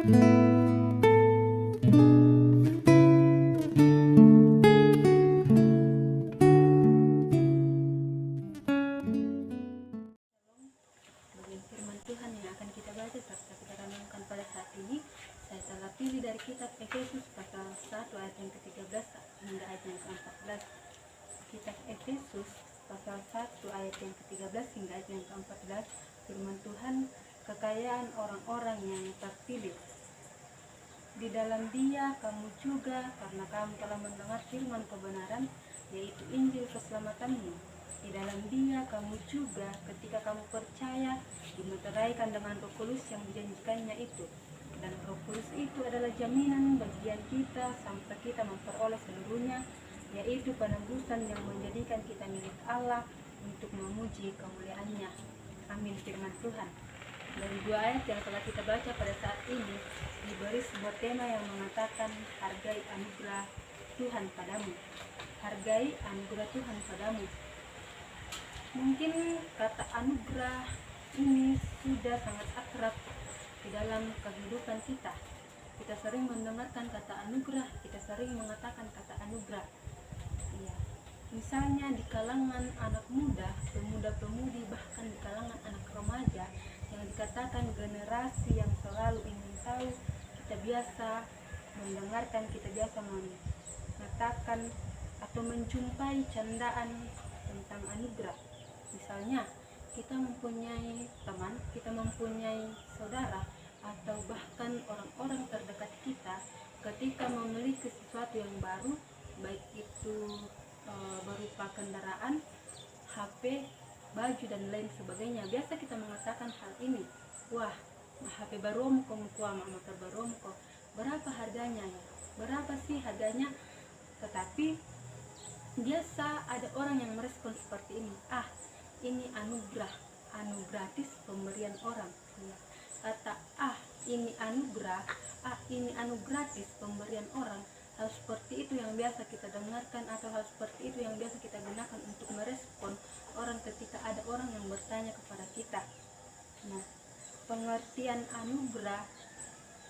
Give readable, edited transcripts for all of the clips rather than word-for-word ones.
Bagian firman Tuhan yang akan kita baca serta kita renungkan pada saat ini, saya telah pilih dari kitab Efesus pasal 1 ayat yang ke-13 hingga ayat yang ke-14. Kitab Efesus pasal 1 ayat yang ke-13 hingga ayat yang ke-14. Firman Tuhan, kekayaan orang-orang yang terpilih. Di dalam Dia kamu juga, karena kamu telah mendengar firman kebenaran, yaitu Injil keselamatanmu. Di dalam Dia kamu juga, ketika kamu percaya, dimeteraikan dengan Roh Kudus yang dijanjikannya itu. Dan Roh Kudus itu adalah jaminan bagian kita sampai kita memperoleh seluruhnya, yaitu penebusan yang menjadikan kita milik Allah untuk memuji kemuliaan-Nya. Amin. Firman Tuhan. Dari dua ayat yang telah kita baca pada saat ini, diberi sebuah tema yang mengatakan hargai anugerah Tuhan padamu. Hargai anugerah Tuhan padamu. Mungkin kata anugerah ini sudah sangat akrab di dalam kehidupan kita. Kita sering mendengarkan kata anugerah, kita sering mengatakan kata anugerah. Iya. Misalnya di kalangan anak muda, pemuda-pemudi, bahkan di kalangan anak remaja yang dikatakan generasi yang selalu ingin tahu, kita biasa mendengarkan, kita biasa mengatakan atau menjumpai candaan tentang anugerah. Misalnya kita mempunyai teman, kita mempunyai saudara, atau bahkan orang-orang terdekat kita, ketika memiliki sesuatu yang baru, baik itu berupa kendaraan, HP, baju dan lain sebagainya, biasa kita mengatakan hal ini, wah, HP baru motor baru berapa harganya ya? Berapa sih harganya? Tetapi biasa ada orang yang merespon seperti ini, ini anugerah, gratis pemberian orang. Ya. Kata ini anugerah, ini gratis pemberian orang. Hal seperti itu yang biasa kita dengarkan, atau hal seperti itu yang biasa kita gunakan untuk merespon orang ketika ada orang yang bertanya kepada kita. Nah, pengertian anugerah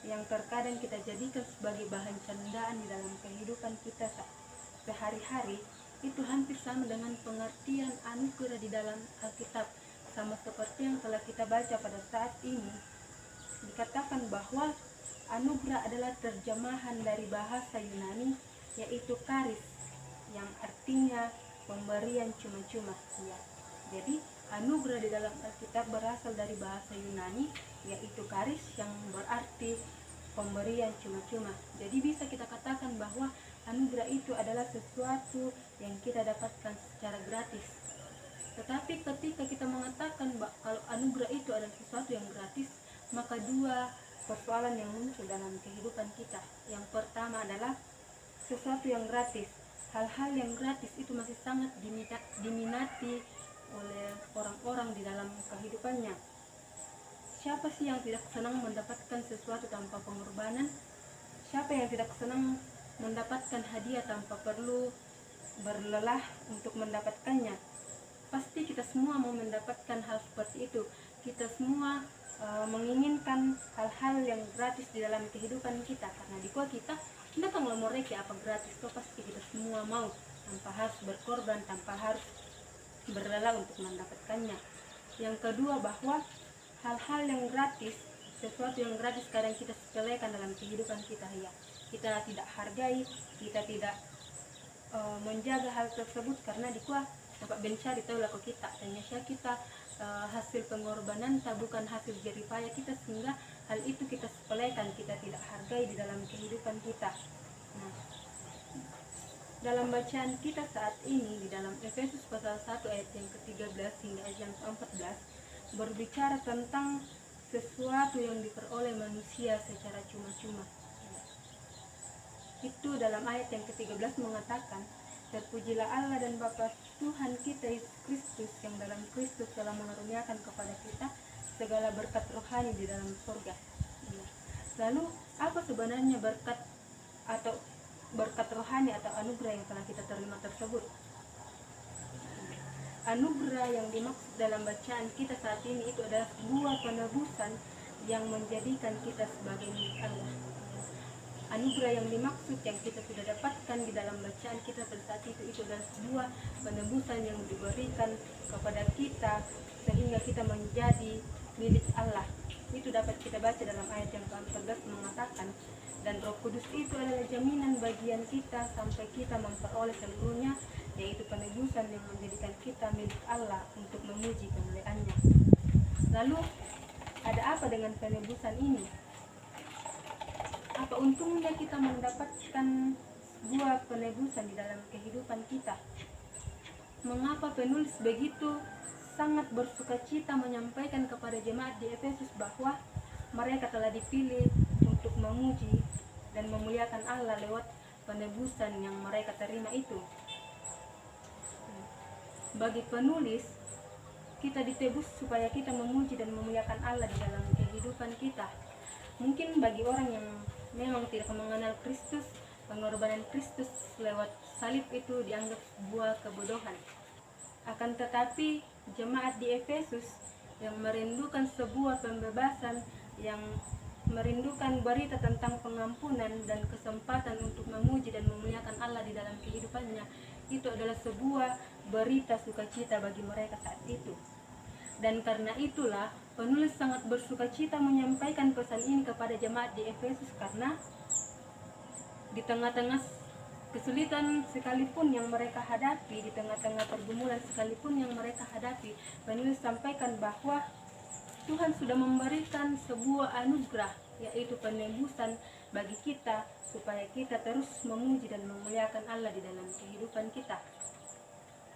yang terkadang kita jadikan sebagai bahan candaan di dalam kehidupan kita sehari-hari, itu hampir sama dengan pengertian anugerah di dalam Alkitab. Sama seperti yang telah kita baca pada saat ini, dikatakan bahwa anugerah adalah terjemahan dari bahasa Yunani, yaitu charis, yang artinya pemberian cuma-cuma. Ya. Jadi anugerah di dalam Alkitab berasal dari bahasa Yunani, yaitu charis, yang berarti pemberian cuma-cuma. Jadi bisa kita katakan bahwa anugerah itu adalah sesuatu yang kita dapatkan secara gratis. Tetapi ketika kita mengatakan kalau anugerah itu adalah sesuatu yang gratis, maka dua persoalan yang muncul dalam kehidupan kita. Yang pertama adalah sesuatu yang gratis. Hal-hal yang gratis itu masih sangat diminati oleh orang-orang di dalam kehidupannya. Siapa sih yang tidak senang mendapatkan sesuatu tanpa pengorbanan? Siapa yang tidak senang mendapatkan hadiah tanpa perlu berlelah untuk mendapatkannya? Pasti kita semua mau mendapatkan hal seperti itu. Kita semua menginginkan hal-hal yang gratis di dalam kehidupan kita, karena di kita datang mereka apa gratis, itu pasti kita semua mau, tanpa harus berkorban, tanpa harus berlelah untuk mendapatkannya. Yang kedua, bahwa hal-hal yang gratis, sesuatu yang gratis kadang kita sepelekan dalam kehidupan kita, ya. Kita tidak hargai, kita tidak menjaga hal tersebut, karena di dapat mencari tahu laku kita, ternyata kita hasil pengorbanan bukan hasil jerih payah kita, sehingga hal itu kita sepelekan, kita tidak hargai di dalam kehidupan kita. Nah, dalam bacaan kita saat ini di dalam Efesus pasal 1 ayat yang ke-13 hingga ayat yang ke-14 berbicara tentang sesuatu yang diperoleh manusia secara cuma-cuma. Itu dalam ayat yang ke-13 mengatakan, terpujilah Allah dan Bapa Tuhan kita Yesus Kristus, yang dalam Kristus telah mengaruniakan kepada kita segala berkat rohani di dalam surga. Lalu apa sebenarnya berkat atau berkat rohani atau anugerah yang telah kita terima tersebut? Anugerah yang dimaksud dalam bacaan kita saat ini itu adalah sebuah penebusan yang menjadikan kita sebagai milik Allah. Anugerah yang dimaksud yang kita sudah dapatkan di dalam bacaan kita pada saat itu adalah sebuah penebusan yang diberikan kepada kita sehingga kita menjadi milik Allah. Itu dapat kita baca dalam ayat yang ke-14 mengatakan, dan Roh Kudus itu adalah jaminan bagian kita sampai kita memperoleh seluruhnya, yaitu penebusan yang menjadikan kita milik Allah untuk memuji kemuliaan-Nya. Lalu ada apa dengan penebusan ini? Apa untungnya kita mendapatkan sebuah penebusan di dalam kehidupan kita? Mengapa penulis begitu sangat bersukacita menyampaikan kepada jemaat di Efesus bahwa mereka telah dipilih untuk memuji dan memuliakan Allah lewat penebusan yang mereka terima itu? Bagi penulis, kita ditebus supaya kita memuji dan memuliakan Allah di dalam kehidupan kita. Mungkin bagi orang yang memang tidak mengenal Kristus, pengorbanan Kristus lewat salib itu dianggap sebuah kebodohan. Akan tetapi jemaat di Efesus yang merindukan sebuah pembebasan, yang merindukan berita tentang pengampunan dan kesempatan untuk memuji dan memuliakan Allah di dalam kehidupannya, itu adalah sebuah berita sukacita bagi mereka saat itu. Dan karena itulah penulis sangat bersukacita menyampaikan pesan ini kepada jemaat di Efesus, karena di tengah-tengah kesulitan sekalipun yang mereka hadapi, di tengah-tengah pergumulan sekalipun yang mereka hadapi, penulis sampaikan bahwa Tuhan sudah memberikan sebuah anugerah, yaitu penebusan bagi kita supaya kita terus memuji dan memuliakan Allah di dalam kehidupan kita.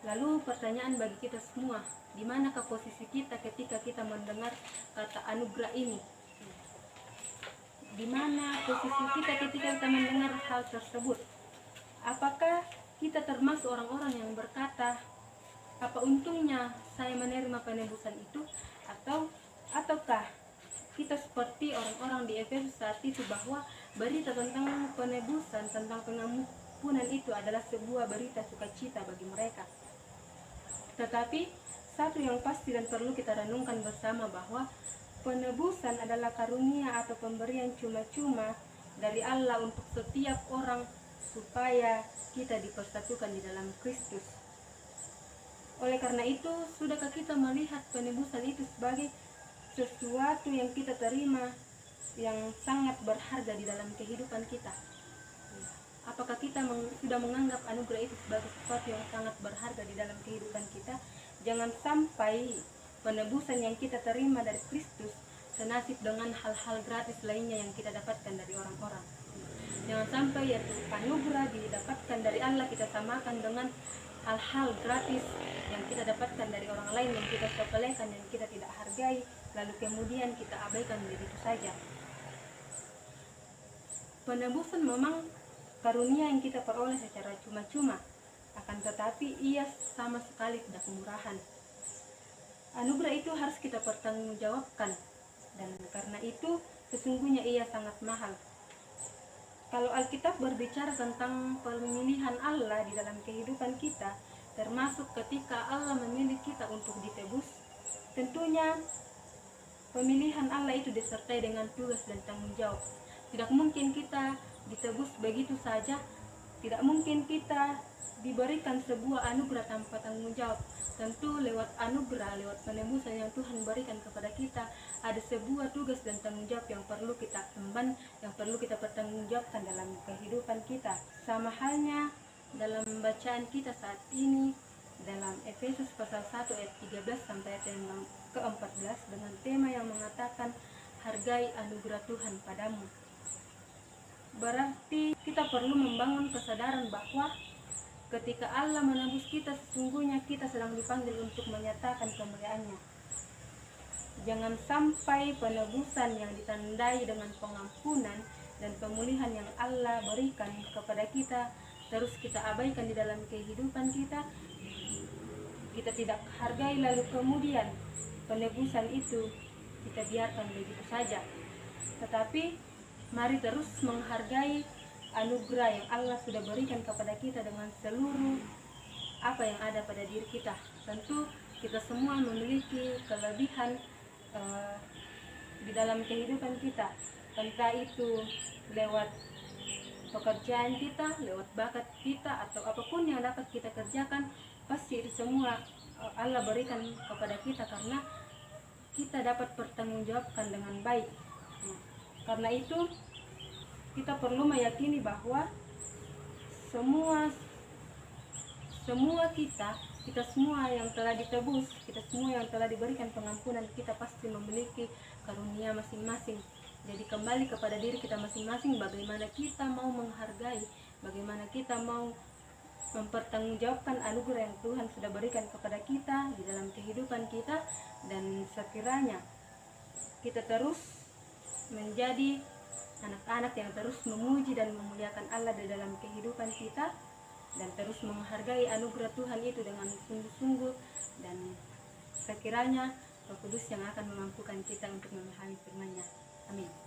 Lalu pertanyaan bagi kita semua, di manakah posisi kita ketika kita mendengar kata anugerah ini? Di mana posisi kita ketika kita mendengar hal tersebut? Apakah kita termasuk orang-orang yang berkata, apa untungnya saya menerima penebusan itu? Ataukah kita seperti orang-orang di Efesus saat itu, bahwa berita tentang penebusan, tentang pengampunan itu adalah sebuah berita sukacita bagi mereka? Tetapi satu yang pasti dan perlu kita renungkan bersama, bahwa penebusan adalah karunia atau pemberian cuma-cuma dari Allah untuk setiap orang supaya kita dipersatukan di dalam Kristus. Oleh karena itu, sudahkah kita melihat penebusan itu sebagai sesuatu yang kita terima yang sangat berharga di dalam kehidupan kita? Apakah kita sudah menganggap anugerah itu sebagai sesuatu yang sangat berharga di dalam kehidupan kita? Jangan sampai penebusan yang kita terima dari Kristus senasib dengan hal-hal gratis lainnya yang kita dapatkan dari orang-orang. Jangan sampai yaitu anugerah didapatkan dari Allah kita samakan dengan hal-hal gratis yang kita dapatkan dari orang lain, yang kita sepelekan, yang kita tidak hargai, lalu kemudian kita abaikan begitu saja. Penebusan memang karunia yang kita peroleh secara cuma-cuma, akan tetapi ia sama sekali tidak murahan. Anugerah itu harus kita pertanggungjawabkan, dan karena itu sesungguhnya ia sangat mahal. Kalau Alkitab berbicara tentang pemilihan Allah di dalam kehidupan kita, termasuk ketika Allah memilih kita untuk ditebus, tentunya pemilihan Allah itu disertai dengan tugas dan tanggung jawab. Tidak mungkin kita ditebus begitu saja, tidak mungkin kita diberikan sebuah anugerah tanpa tanggung jawab. Tentu lewat anugerah, lewat penebusan yang Tuhan berikan kepada kita, ada sebuah tugas dan tanggung jawab yang perlu kita emban, yang perlu kita pertanggungjawabkan dalam kehidupan kita. Sama halnya dalam bacaan kita saat ini dalam Efesus pasal 1 ayat 13 sampai ayat yang ke-14 dengan tema yang mengatakan hargai anugerah Tuhan padamu. Berarti kita perlu membangun kesadaran bahwa ketika Allah menebus kita, sesungguhnya kita sedang dipanggil untuk menyatakan kemuliaan-Nya. Jangan sampai penebusan yang ditandai dengan pengampunan dan pemulihan yang Allah berikan kepada kita terus kita abaikan di dalam kehidupan kita. Kita tidak hargai, lalu kemudian penebusan itu kita biarkan begitu saja. Tetapi mari terus menghargai anugerah yang Allah sudah berikan kepada kita dengan seluruh apa yang ada pada diri kita. Tentu kita semua memiliki kelebihan di dalam kehidupan kita, entah itu lewat pekerjaan kita, lewat bakat kita, atau apapun yang dapat kita kerjakan, pasti itu semua Allah berikan kepada kita karena kita dapat pertanggungjawabkan dengan baik. Karena itu kita perlu meyakini bahwa semua kita semua yang telah ditebus, kita semua yang telah diberikan pengampunan, kita pasti memiliki karunia masing-masing. Jadi kembali kepada diri kita masing-masing, bagaimana kita mau menghargai, bagaimana kita mau mempertanggungjawabkan anugerah yang Tuhan sudah berikan kepada kita di dalam kehidupan kita. Dan sekiranya kita terus menjadi anak-anak yang terus memuji dan memuliakan Allah di dalam kehidupan kita, dan terus menghargai anugerah Tuhan itu dengan sungguh-sungguh, dan sekiranya Roh Kudus yang akan memampukan kita untuk memahami firman-Nya. Amin.